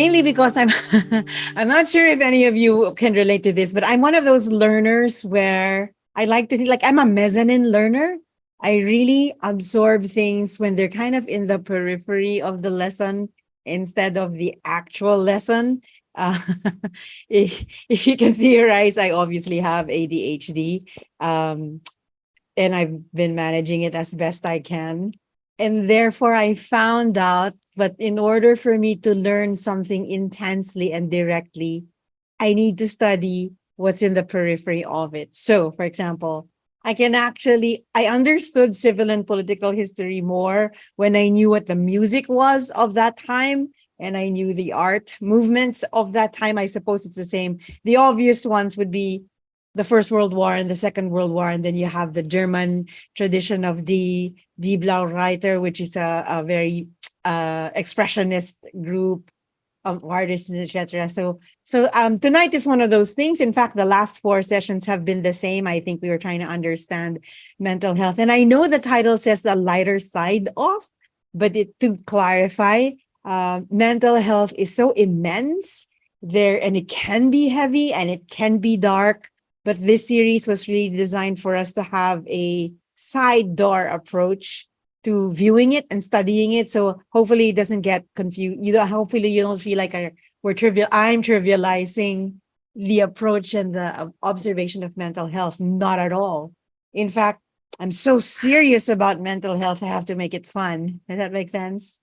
mainly because I'm I'm not sure if any of you can relate to this, but I'm one of those learners where I like to think like I'm a mezzanine learner. I really absorb things when they're kind of in the periphery of the lesson instead of the actual lesson. Uh, if you can theorize, I obviously have ADHD. Um, and I've been managing it as best I can. And therefore, I found out that in order for me to learn something intensely and directly, I need to study what's in the periphery of it. So, for example, I understood civil and political history more when I knew what the music was of that time and I knew the art movements of that time. I suppose it's the same. The obvious ones would be the First World War and the Second World War, and then you have the German tradition of the Blaureiter, which is a very expressionist group of artists, etc. So tonight is one of those things. In fact, the last four sessions have been the same. I think we were trying to understand mental health, and I know the title says the lighter side of, but to clarify, mental health is so immense there, and it can be heavy and it can be dark. But this series was really designed for us to have a side door approach to viewing it and studying it. So hopefully it doesn't get confused. Hopefully you don't feel like I'm trivializing the approach and the observation of mental health. Not at all. In fact, I'm so serious about mental health. I have to make it fun. Does that make sense?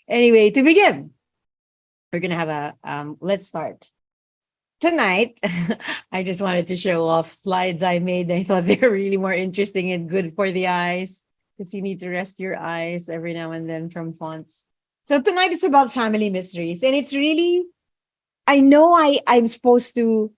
Anyway, to begin, we're gonna have let's start. Tonight, I just wanted to show off slides I made. I thought they were really more interesting and good for the eyes because you need to rest your eyes every now and then from fonts. So tonight is about family mysteries, and it's really, I know I'm supposed to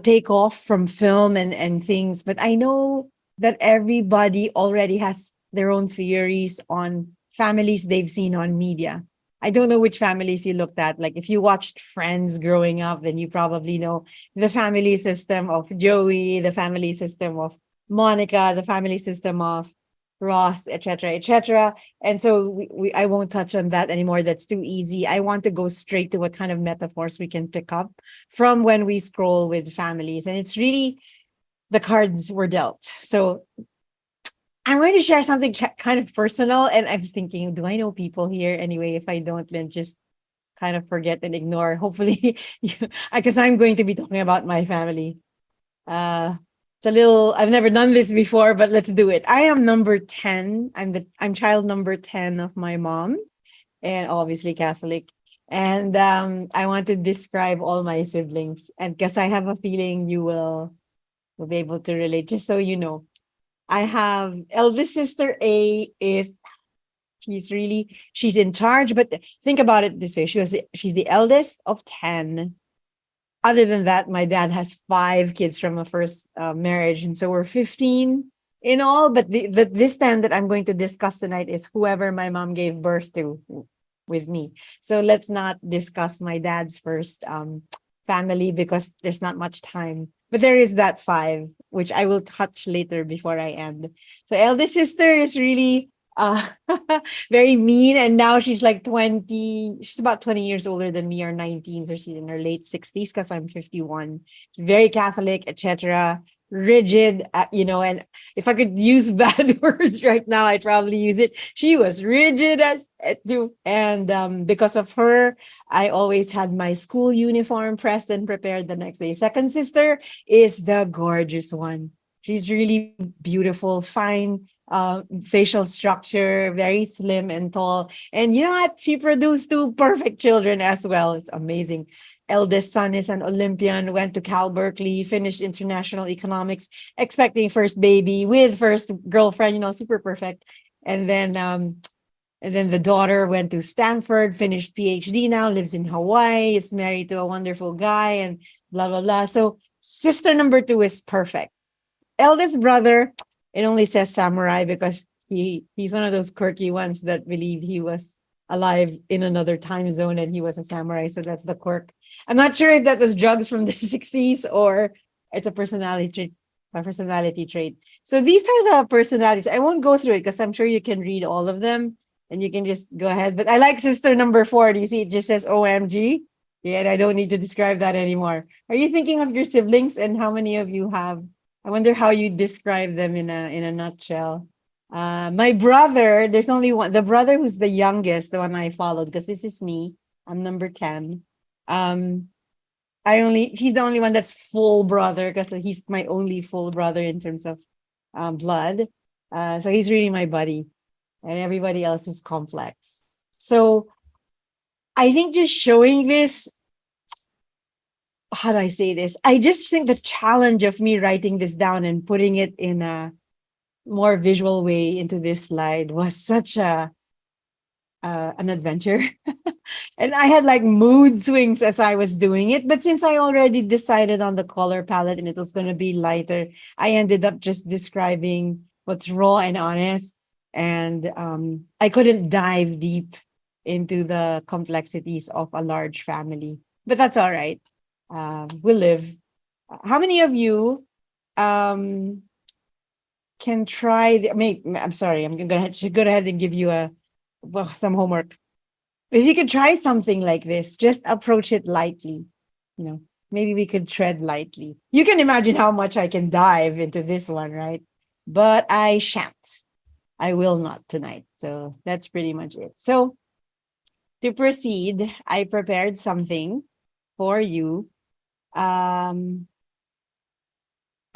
take off from film and things, but I know that everybody already has their own theories on families they've seen on media. I don't know which families you looked at. Like if you watched Friends growing up, then you probably know the family system of Joey, the family system of Monica, the family system of Ross, etc., etc. And so I won't touch on that anymore. That's too easy. I want to go straight to what kind of metaphors we can pick up from when we scroll with families. And it's really the cards were dealt. So I'm going to share something kind of personal, and I'm thinking, do I know people here? Anyway, if I don't, then just kind of forget and ignore. Hopefully, because I'm going to be talking about my family. It's a little. I've never done this before, but let's do it. I am number 10. I'm child number 10 of my mom, and obviously Catholic. And I want to describe all my siblings, and because I have a feeling you will be able to relate. Just so you know. I have eldest sister A is she's in charge, but think about it this way. She's the eldest of 10. Other than that, my dad has 5 kids from a first marriage, and so we're 15 in all. But this 10 that I'm going to discuss tonight is whoever my mom gave birth to with me. So let's not discuss my dad's first family because there's not much time. But there is that 5, which I will touch later before I end. So eldest sister is really very mean, and now she's like 20. She's about 20 years older than me, or 19, so she's in her late 60s because I'm 51. She's very Catholic, etc. Rigid, and if I could use bad words right now, I'd probably use it. She was rigid and because of her, I always had my school uniform pressed and prepared the next day. Second sister is the gorgeous one. She's really beautiful, fine facial structure, very slim and tall. And you know what? She produced 2 perfect children as well. It's amazing. Eldest son is an Olympian, went to Cal Berkeley, finished international economics, expecting first baby with first girlfriend, super perfect. And then the daughter went to Stanford, finished PhD now, lives in Hawaii, is married to a wonderful guy, and blah, blah, blah. So sister number 2 is perfect. Eldest brother, it only says samurai because he's one of those quirky ones that believed he was alive in another time zone and he was a samurai. So that's the quirk. I'm not sure if that was drugs from the 60s or it's a personality trait. So these are the personalities. I won't go through it because I'm sure you can read all of them. and you can just go ahead. But I like sister number 4. Do you see it just says OMG? Yeah, and I don't need to describe that anymore. Are you thinking of your siblings and how many of you have? I wonder how you describe them in a nutshell. My brother, there's only one. The brother who's the youngest, the one I followed, because this is me. I'm number 10. Um, he's the only one that's full brother because he's my only full brother in terms of blood. So he's really my buddy, and everybody else is complex. So I think just showing this, how do I say this? I just think the challenge of me writing this down and putting it in a more visual way into this slide was such a an adventure. And I had like mood swings as I was doing it. But since I already decided on the color palette and it was going to be lighter, I ended up just describing what's raw and honest. And I couldn't dive deep into the complexities of a large family. But that's all right. We'll live. How many of you can try I'm sorry, I'm gonna go ahead and give you some homework. If you could try something like this, just approach it lightly. You know, maybe we could tread lightly. You can imagine how much I can dive into this one, right? But I shan't. I will not tonight. So that's pretty much it. So to proceed, I prepared something for you. I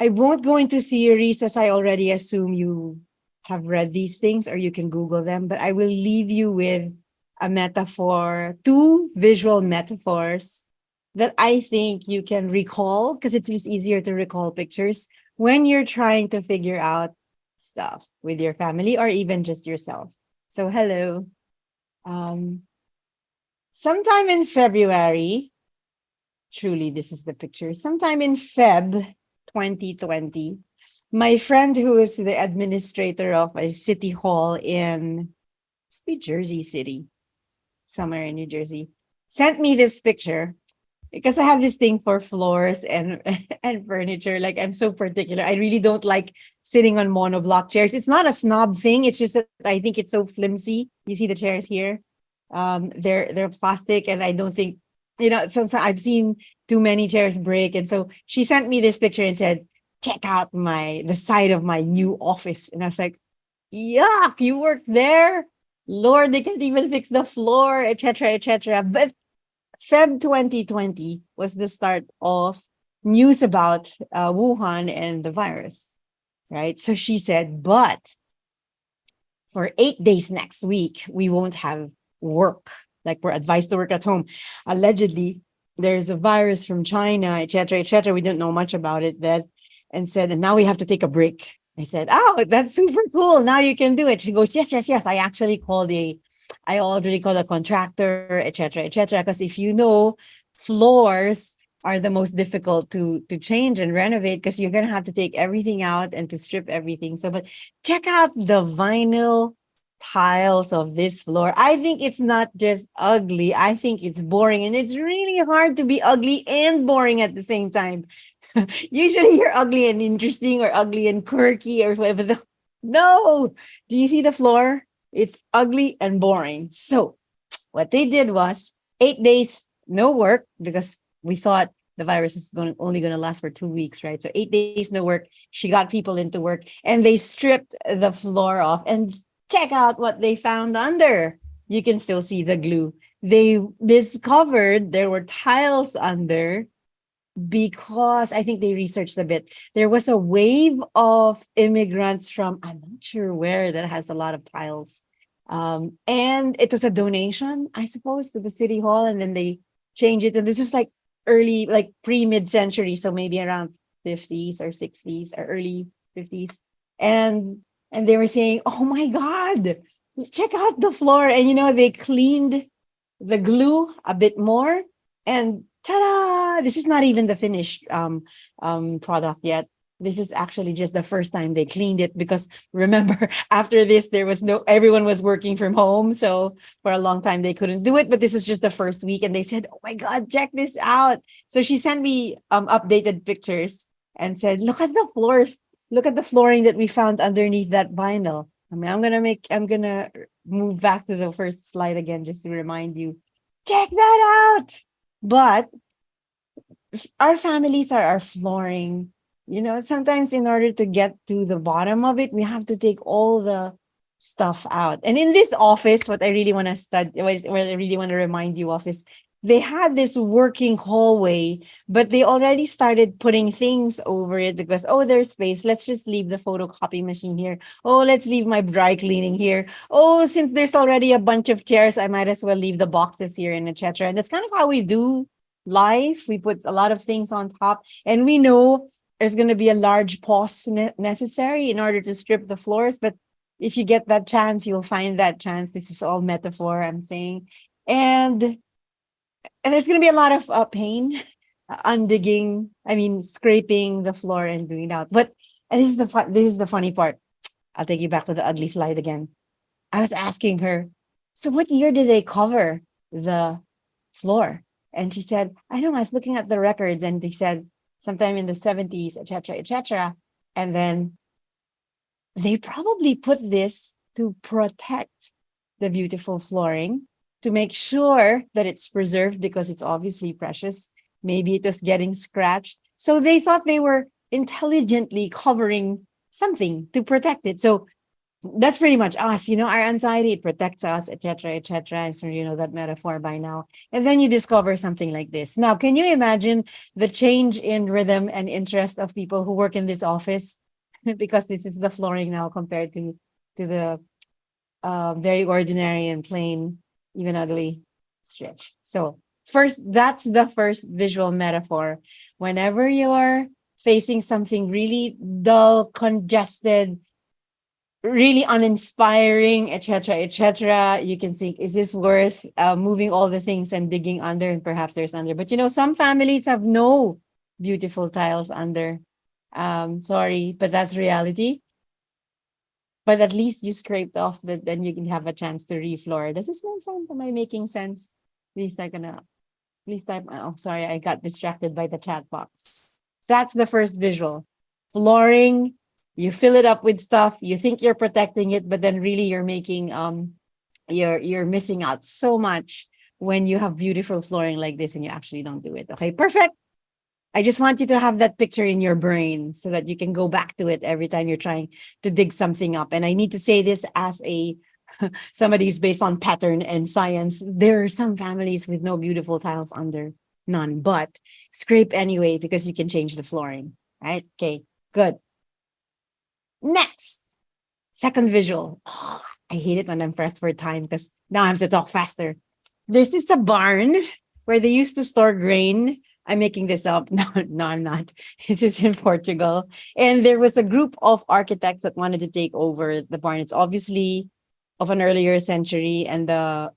won't go into theories as I already assume you have read these things or you can Google them, but I will leave you with a metaphor, 2 visual metaphors that I think you can recall because it seems easier to recall pictures when you're trying to figure out stuff with your family or even just yourself. So, hello. Sometime in February, truly, this is the picture. Sometime in Feb 2020, my friend who is the administrator of a city hall in Jersey City, somewhere in New Jersey, sent me this picture because I have this thing for floors and and furniture. Like I'm so particular. I really don't like sitting on monoblock chairs. It's not a snob thing. It's just that I think it's so flimsy. You see the chairs here? They're plastic, and I don't think since I've seen too many chairs break. And so she sent me this picture and said, check out the side of my new office. And I was like, yuck, you work there? Lord, they can't even fix the floor, etc., etc. But Feb 2020 was the start of news about Wuhan and the virus, right? So she said, but for 8 days next week, we won't have work. Like we're advised to work at home. Allegedly, there's a virus from China, etc., etc. We don't know much about it then, and said, and now we have to take a break. I said, oh, that's super cool. Now you can do it. She goes, yes, yes, yes. I already called a contractor, etc., etc. Because if you know, floors are the most difficult to change and renovate because you're gonna have to take everything out and to strip everything. So, but check out the vinyl tiles of this floor. I think it's not just ugly. I think it's boring, and it's really hard to be ugly and boring at the same time. Usually you're ugly and interesting or ugly and quirky or whatever. No, do you see the floor? It's ugly and boring. So what they did was 8 days, no work, because we thought the virus is only going to last for 2 weeks, right? So 8 days, no work. She got people into work and they stripped the floor off, and check out what they found under. You can still see the glue. They discovered there were tiles under because I think they researched a bit. There was a wave of immigrants from, I'm not sure where, that has a lot of tiles. And it was a donation, I suppose, to the city hall. And then they changed it. And this was like early, like pre-mid-century. So maybe around 50s or 60s or early 50s. And they were saying, oh my God, check out the floor. And, they cleaned the glue a bit more. And ta-da! This is not even the finished product yet. This is actually just the first time they cleaned it, because remember, after this, everyone was working from home. So for a long time, they couldn't do it. But this is just the first week. And they said, oh my God, check this out. So she sent me updated pictures and said, look at the floors. Look at the flooring that we found underneath that vinyl. I mean, I'm gonna move back to the first slide again just to remind you. Check that out. But our families are our flooring. You know, sometimes in order to get to the bottom of it, we have to take all the stuff out. And in this office, what I really want to study, what I really want to remind you of is they had this working hallway, but they already started putting things over it because, oh, there's space. Let's just leave the photocopy machine here. Oh, let's leave my dry cleaning here. Oh, since there's already a bunch of chairs, I might as well leave the boxes here and etc. And that's kind of how we do life. We put a lot of things on top, and we know there's going to be a large pause necessary in order to strip the floors. But if you get that chance, you'll find that chance. This is all metaphor, I'm saying. And there's going to be a lot of pain, undigging, scraping the floor and doing that. But and this is the funny part. I'll take you back to the ugly slide again. I was asking her, so what year did they cover the floor? And she said, I know, I was looking at the records, and they said sometime in the 70s, etc., etc. And then they probably put this to protect the beautiful flooring, to make sure that it's preserved because it's obviously precious. Maybe it was getting scratched. So they thought they were intelligently covering something to protect it. So that's pretty much us, our anxiety, it protects us, etc., etc. I'm sure you know that metaphor by now. And then you discover something like this. Now, can you imagine the change in rhythm and interest of people who work in this office? Because this is the flooring now compared to the very ordinary and plain, even ugly stretch. So that's the first visual metaphor. Whenever you're facing something really dull, congested, really uninspiring, etc., etc., you can think, is this worth moving all the things and digging under? And perhaps there's under. But some families have no beautiful tiles under. Sorry, but that's reality. But at least you scraped off that, then you can have a chance to refloor. Does this make sense? Am I making sense? Oh, sorry, I got distracted by the chat box. That's the first visual. Flooring, you fill it up with stuff, you think you're protecting it, but then really you're making you're missing out so much when you have beautiful flooring like this and you actually don't do it. Okay, perfect. I just want you to have that picture in your brain so that you can go back to it every time you're trying to dig something up. And I need to say this as somebody who's based on pattern and science. There are some families with no beautiful tiles under, none, but scrape anyway because you can change the flooring, right? Okay, good. Next, second visual. Oh, I hate it when I'm pressed for time because now I have to talk faster. This is a barn where they used to store grain. I'm making this up. No, I'm not. This is in Portugal. And there was a group of architects that wanted to take over the barn. It's obviously of an earlier century, and the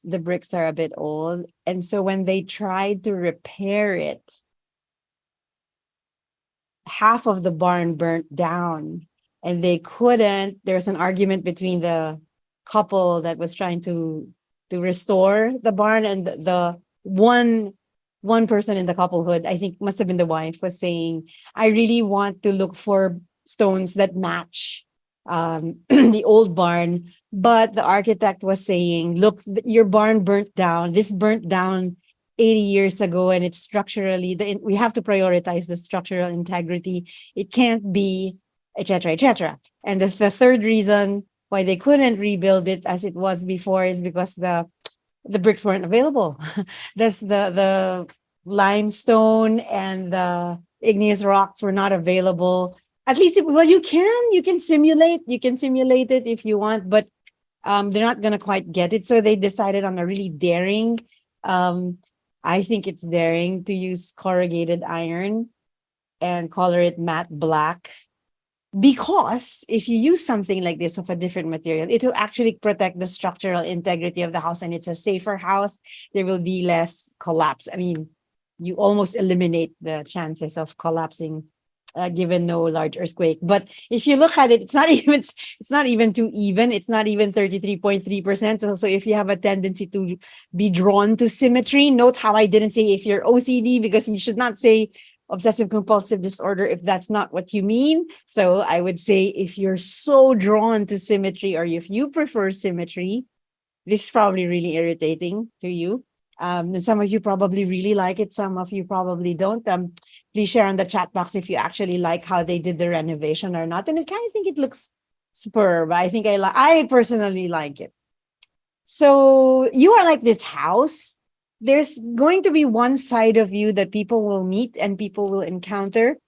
bricks are a bit old. And so when they tried to repair it, half of the barn burnt down and they couldn't. There's an argument between the couple that was trying to restore the barn, and the one person in the couplehood, I think must have been the wife, was saying, I really want to look for stones that match the old barn. But the architect was saying, look, your barn burnt down. This burnt down 80 years ago, and it's structurally, we have to prioritize the structural integrity. It can't be, etc., etc. And the third reason why they couldn't rebuild it as it was before is because the bricks weren't available. That's the limestone and the igneous rocks were not available. At least, you can simulate it if you want, but they're not gonna quite get it. So they decided on a really daring, I think it's daring, to use corrugated iron and color it matte black. Because if you use something like this of a different material, it will actually protect the structural integrity of the house, and it's a safer house. There will be less collapse. I mean, you almost eliminate the chances of collapsing given no large earthquake. But if you look at it, it's not even too even. It's not even 33.3%. So if you have a tendency to be drawn to symmetry, note how I didn't say if you're OCD, because you should not say obsessive compulsive disorder if that's not what you mean. So I would say if you're so drawn to symmetry or if you prefer symmetry, this is probably really irritating to you. Some of you probably really like it. Some of you probably don't. Please share on the chat box if you actually like how they did the renovation or not. And I kind of think it looks superb. I think I personally like it. So you are like this house. There's going to be one side of you that people will meet and people will encounter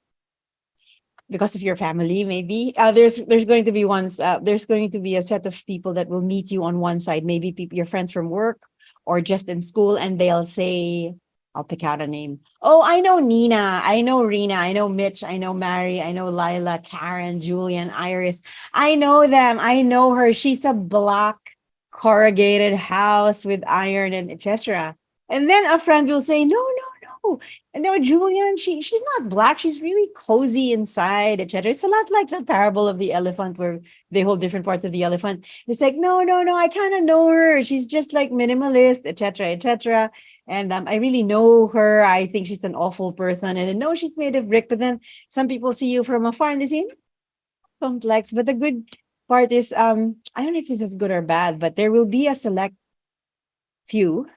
because of your family, maybe. There's going to be there's going to be a set of people that will meet you on one side, maybe your friends from work or just in school, and they'll say, I'll pick out a name. Oh, I know Nina, I know Rena, I know Mitch, I know Mary, I know Lila, Karen, Julian, Iris. I know them. I know her. She's a black corrugated house with iron and etc. And then a friend will say, no, no, no. And no, Julian, she's not black. She's really cozy inside, etc. It's a lot like the parable of the elephant where they hold different parts of the elephant. It's like, no, no, no, I kind of know her. She's just like minimalist, etc., etc. And I really know her. I think she's an awful person. And I know she's made of brick. But then some people see you from afar and they say, complex. But the good part is, I don't know if this is good or bad, but there will be a select few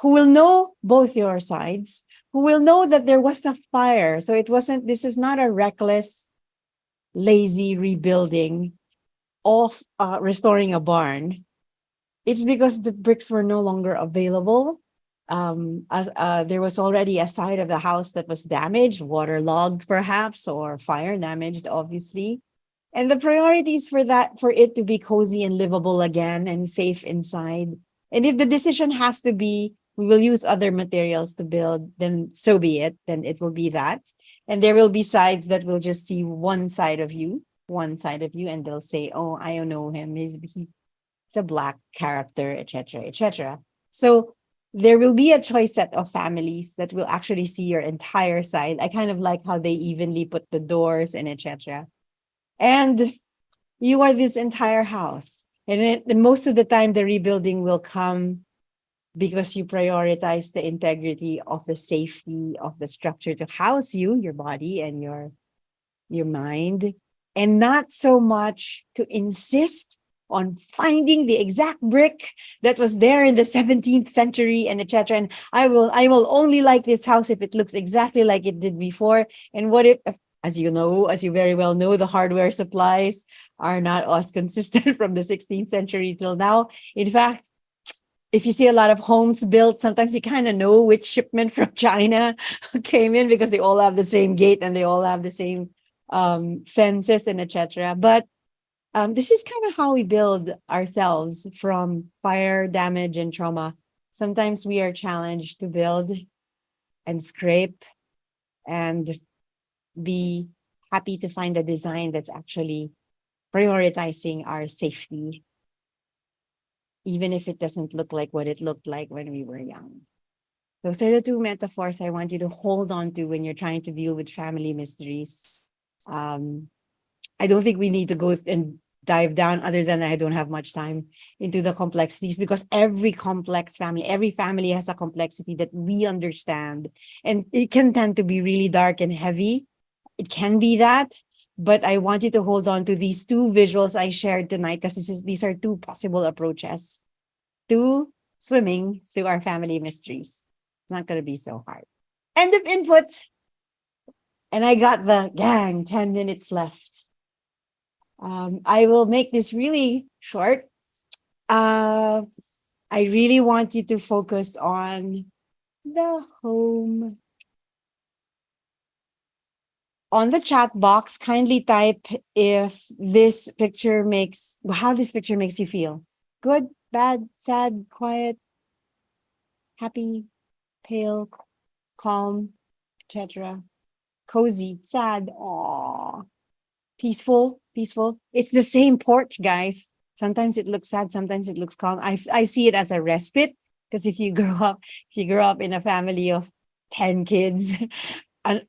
who will know both your sides, who will know that there was a fire. So this is not a reckless, lazy rebuilding of restoring a barn. It's because the bricks were no longer available. There was already a side of the house that was damaged, waterlogged perhaps, or fire damaged, obviously. And the priorities for it to be cozy and livable again and safe inside. And if the decision has to be, we will use other materials to build, then so be it. Then it will be that. And there will be sides that will just see one side of you, and they'll say, oh, I don't know him. He's a black character, etc., etc. So there will be a choice set of families that will actually see your entire side. I kind of like how they evenly put the doors and etc. And you are this entire house. And most of the time, the rebuilding will come because you prioritize the integrity of the safety of the structure to house you, your body and your mind, and not so much to insist on finding the exact brick that was there in the 17th century and etc. And I will only like this house if it looks exactly like it did before. And what if, as you very well know, the hardware supplies are not as consistent from the 16th century till now. In fact, if you see a lot of homes built, sometimes you kind of know which shipment from China came in because they all have the same gate and they all have the same fences and etc. But this is kind of how we build ourselves from fire damage and trauma. Sometimes we are challenged to build and scrape and be happy to find a design that's actually prioritizing our safety, even if it doesn't look like what it looked like when we were young. Those are the two metaphors I want you to hold on to when you're trying to deal with family mysteries. I don't think we need to go and dive down, other than I don't have much time, into the complexities, because every family has a complexity that we understand. And it can tend to be really dark and heavy. It can be that. But I want you to hold on to these two visuals I shared tonight, because these are two possible approaches to swimming through our family mysteries. It's not going to be so hard. End of input. And I got the gang 10 minutes left. I will make this really short. I really want you to focus on the home. On the chat box, kindly type if how this picture makes you feel. Good, bad, sad, quiet, happy, pale, calm, etc. Cozy, sad, aw, peaceful. It's the same porch, guys. Sometimes it looks sad, sometimes it looks calm. I see it as a respite, because if you grow up in a family of 10 kids, a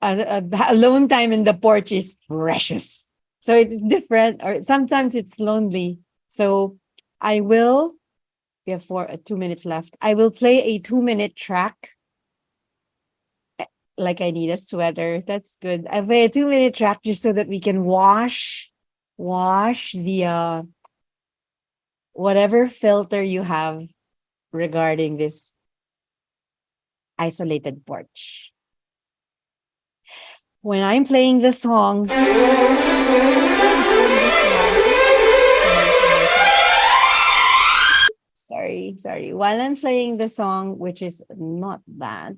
alone time in the porch is precious. So it's different, or sometimes it's lonely. So we have 2 minutes left. I will play a 2-minute track, like I need a sweater. That's good. I play a 2 minute track just so that we can wash the whatever filter you have regarding this isolated porch. When I'm playing the songs, sorry. While I'm playing the song, which is not that,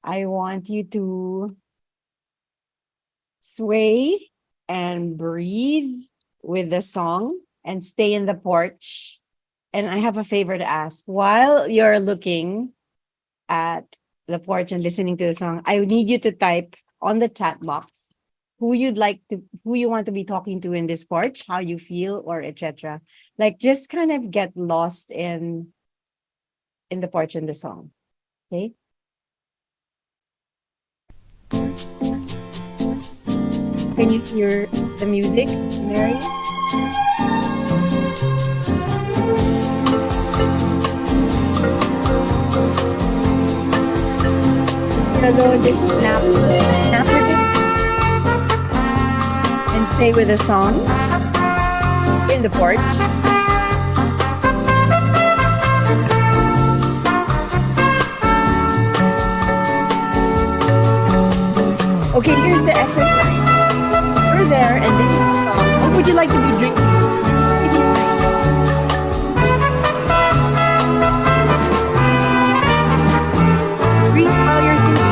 I want you to sway and breathe with the song and stay in the porch. And I have a favor to ask. While you're looking at the porch and listening to the song, I need you to type on the chat box who you want to be talking to in this porch, how you feel, or etc. Like just kind of get lost in the porch and the song. Okay. Can you hear the music, Mary? Go just snap with it and stay with the song in the porch. Okay, here's the exercise. We're there, and this is the song. What would you like to be drinking? Breathe while you're thinking.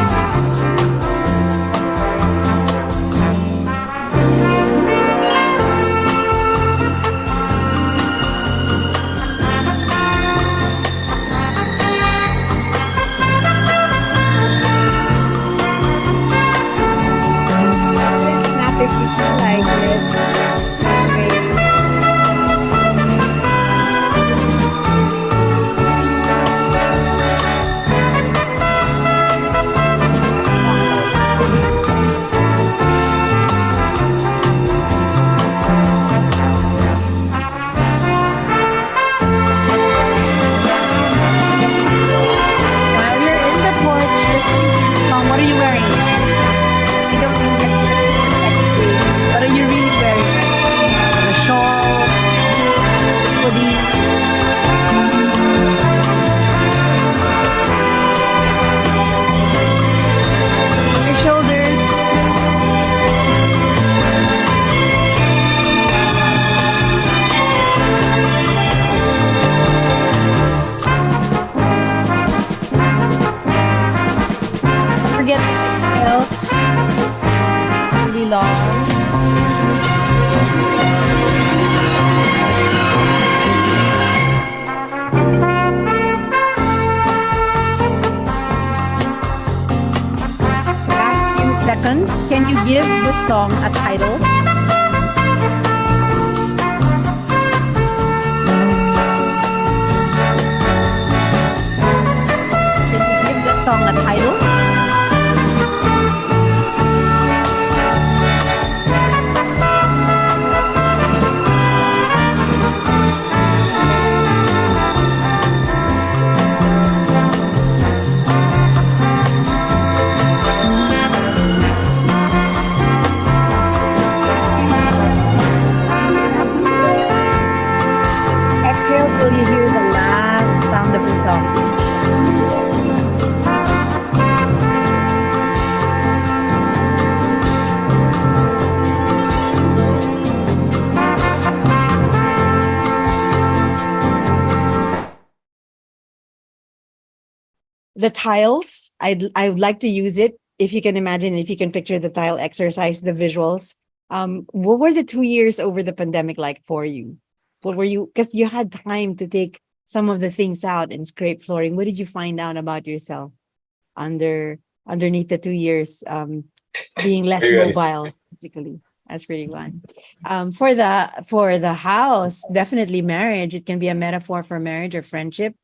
Snap if you feel like it. While you're in the porch listening to the song, what are you wearing? You don't need to technically. What are you really wearing? A shawl, hoodie. Your shoulders. Forget else. Really long. Last few seconds. Can you give the song a title? Can you give the song a title? Exhale till you hear the last sound of the song. The tiles, I would like to use it. If you can imagine, if you can picture the tile exercise, the visuals. What were the 2 years over the pandemic like for you? What were you, because you had time to take some of the things out and scrape flooring. What did you find out about yourself underneath the 2 years being less mobile physically? That's pretty fun. For the house, definitely marriage. It can be a metaphor for marriage or friendship.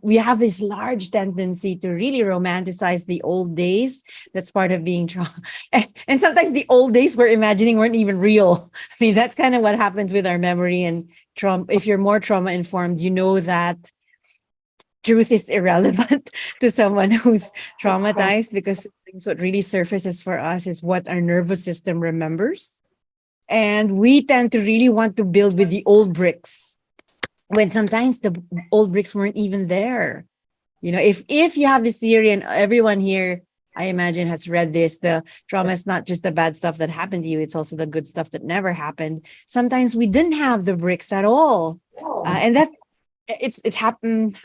We have this large tendency to really romanticize the old days. That's part of being trauma. And sometimes the old days we're imagining weren't even real. I mean, that's kind of what happens with our memory and trauma. If you're more trauma informed, you know that truth is irrelevant to someone who's traumatized, because things what really surfaces for us is what our nervous system remembers. And we tend to really want to build with the old bricks when sometimes the old bricks weren't even there. If you have this theory, and everyone here, I imagine, has read this, the trauma is not just the bad stuff that happened to you, it's also the good stuff that never happened. Sometimes we didn't have the bricks at all. And that's it's happened.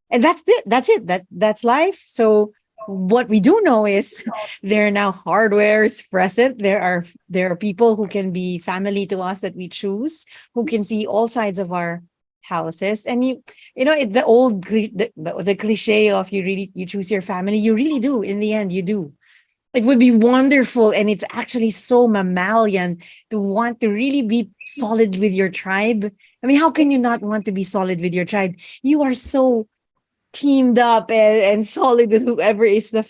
And that's it. That's life. So what we do know is there are now hardwares present. There are people who can be family to us that we choose, who can see all sides of our houses. And the old the cliche of you choose your family. You really do. In the end, you do. It would be wonderful, and it's actually so mammalian to want to really be solid with your tribe. I mean, how can you not want to be solid with your tribe? You are so teamed up and solid with whoever is a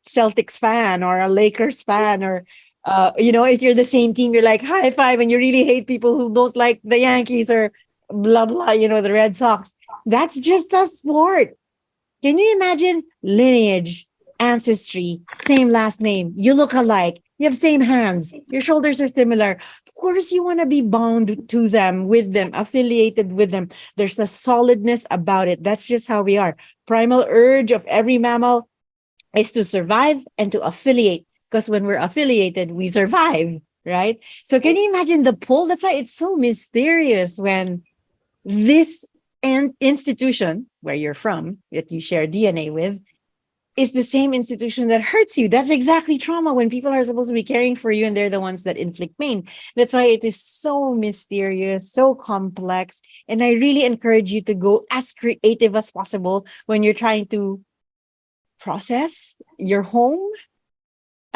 Celtics fan or a Lakers fan, or if you're the same team, you're like high five, and you really hate people who don't like the Yankees or blah blah, the Red Sox. That's just a sport. Can you imagine lineage, ancestry, same last name? You look alike. You have same hands. Your shoulders are similar. Of course, you want to be bound to them, with them, affiliated with them. There's a solidness about it. That's just how we are. Primal urge of every mammal is to survive and to affiliate. Because when we're affiliated, we survive, right? So can you imagine the pull? That's why it's so mysterious when this institution where you're from, that you share DNA with, is the same institution that hurts you. That's exactly trauma, when people are supposed to be caring for you and they're the ones that inflict pain. That's why it is so mysterious, so complex. And I really encourage you to go as creative as possible when you're trying to process your home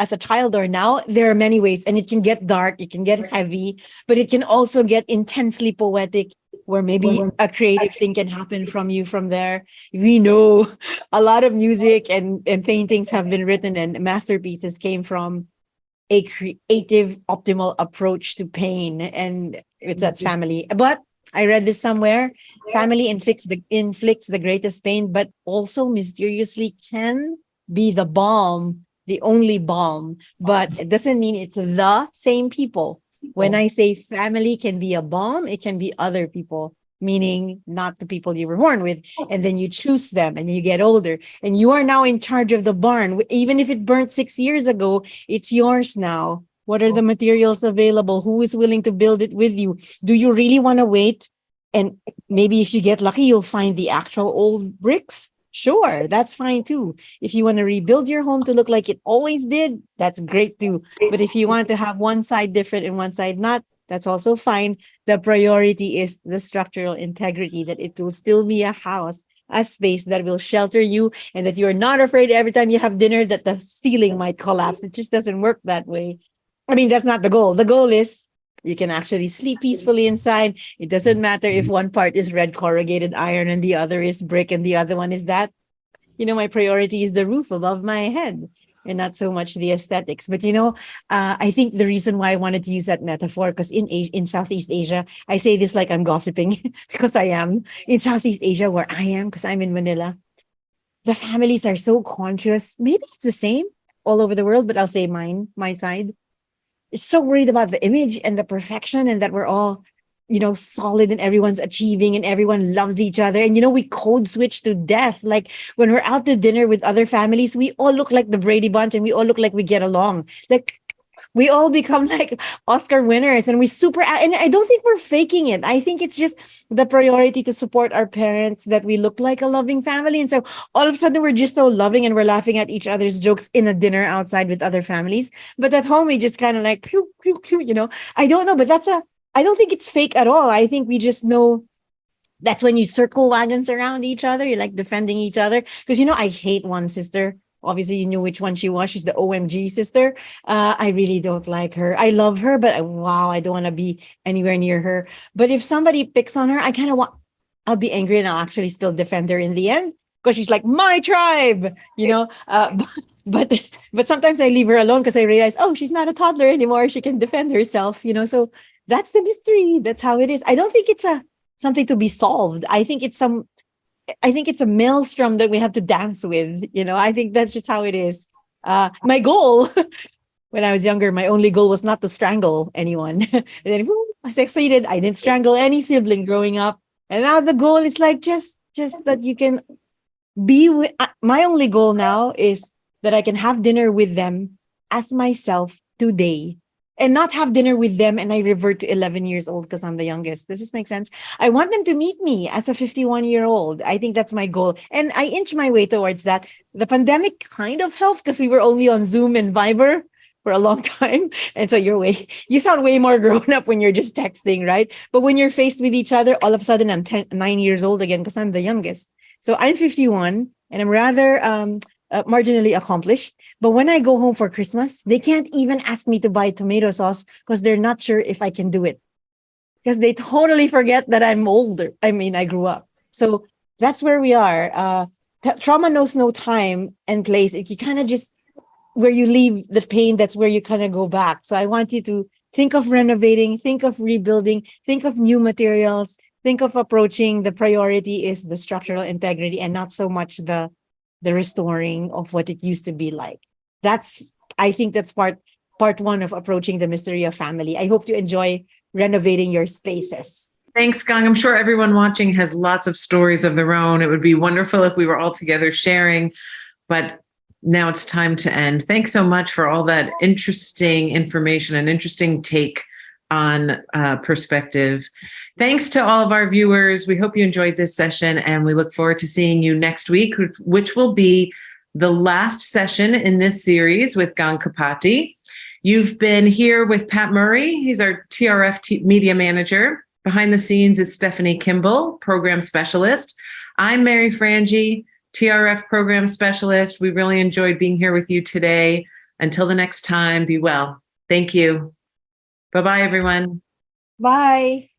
as a child or now. There are many ways, and it can get dark, it can get heavy, but it can also get intensely poetic, where maybe a creative thing can happen from you from there. We know a lot of music and paintings have been written, and masterpieces came from a creative, optimal approach to pain, and that's family. But I read this somewhere: family inflicts the greatest pain, but also mysteriously can be the balm, the only balm. But it doesn't mean it's the same people. When I say family can be a balm, it can be other people, meaning not the people you were born with. And then you choose them and you get older, and you are now in charge of the barn. Even if it burnt 6 years ago, it's yours now. What are the materials available? Who is willing to build it with you? Do you really want to wait? And maybe if you get lucky, you'll find the actual old bricks. Sure, that's fine too. If you want to rebuild your home to look like it always did, that's great too. But if you want to have one side different and one side not, that's also fine. The priority is the structural integrity, that it will still be a house, a space that will shelter you, and that you're not afraid every time you have dinner that the ceiling might collapse. It just doesn't work that way. I mean, that's not the goal. The goal is you can actually sleep peacefully inside. It doesn't matter if one part is red corrugated iron and the other is brick and the other one is that. My priority is the roof above my head, and not so much the aesthetics. But I think the reason why I wanted to use that metaphor, because in Southeast Asia, I say this like I'm gossiping because I am. In Southeast Asia, where I am, because I'm in Manila, the families are so conscious. Maybe it's the same all over the world, but I'll say my side. It's so worried about the image and the perfection, and that we're all, solid, and everyone's achieving and everyone loves each other. And, we code switch to death. Like when we're out to dinner with other families, we all look like the Brady Bunch, and we all look like we get along. Like we all become like Oscar winners, and and I don't think we're faking it. I think it's just the priority to support our parents, that we look like a loving family. And so all of a sudden we're just so loving, and we're laughing at each other's jokes in a dinner outside with other families. But at home, we just kind of like, pew, pew, pew, I don't know, but I don't think it's fake at all. I think we just know that's when you circle wagons around each other. You're like defending each other. Because, I hate one sister. Obviously, you knew which one she was. She's the OMG sister. I really don't like her. I love her, but wow, I don't want to be anywhere near her. But if somebody picks on her, I'll be angry, and I'll actually still defend her in the end, because she's like my tribe, but sometimes I leave her alone, because I realize, oh, she's not a toddler anymore. She can defend herself, So that's the mystery. That's how it is. I don't think it's something to be solved. I think it's I think it's a maelstrom that we have to dance with. I think that's just how it is. My goal when I was younger, my only goal was not to strangle anyone. And then I succeeded. I didn't strangle any sibling growing up. And now the goal is like just that you can be with. My only goal now is that I can have dinner with them as myself today, and not have dinner with them and I revert to 11 years old because I'm the youngest. Does this make sense? I want them to meet me as a 51-year-old. I think that's my goal. And I inch my way towards that. The pandemic kind of helped because we were only on Zoom and Viber for a long time. And so you sound way more grown up when you're just texting, right? But when you're faced with each other, all of a sudden I'm 9 years old again because I'm the youngest. So I'm 51 and I'm rather marginally accomplished. But when I go home for Christmas, they can't even ask me to buy tomato sauce because they're not sure if I can do it. Because they totally forget that I'm older. I mean, I grew up. So that's where we are. Trauma knows no time and place. You kind of just, where you leave the pain, that's where you kind of go back. So I want you to think of renovating, think of rebuilding, think of new materials, think of approaching. The priority is the structural integrity and not so much the restoring of what it used to be like. I think that's part one of approaching the mystery of family. I hope you enjoy renovating your spaces. Thanks, Gang. I'm sure everyone watching has lots of stories of their own. It would be wonderful if we were all together sharing, but now it's time to end. Thanks so much for all that interesting information and interesting take on perspective. Thanks to all of our viewers. We hope you enjoyed this session and we look forward to seeing you next week, which will be the last session in this series with Gang Capati. You've been here with Pat Murray. He's our TRF media manager. Behind the scenes is Stephanie Kimball, program specialist. I'm Mary Frangie, TRF program specialist. We really enjoyed being here with you today. Until the next time, be well. Thank you. Bye-bye, everyone. Bye.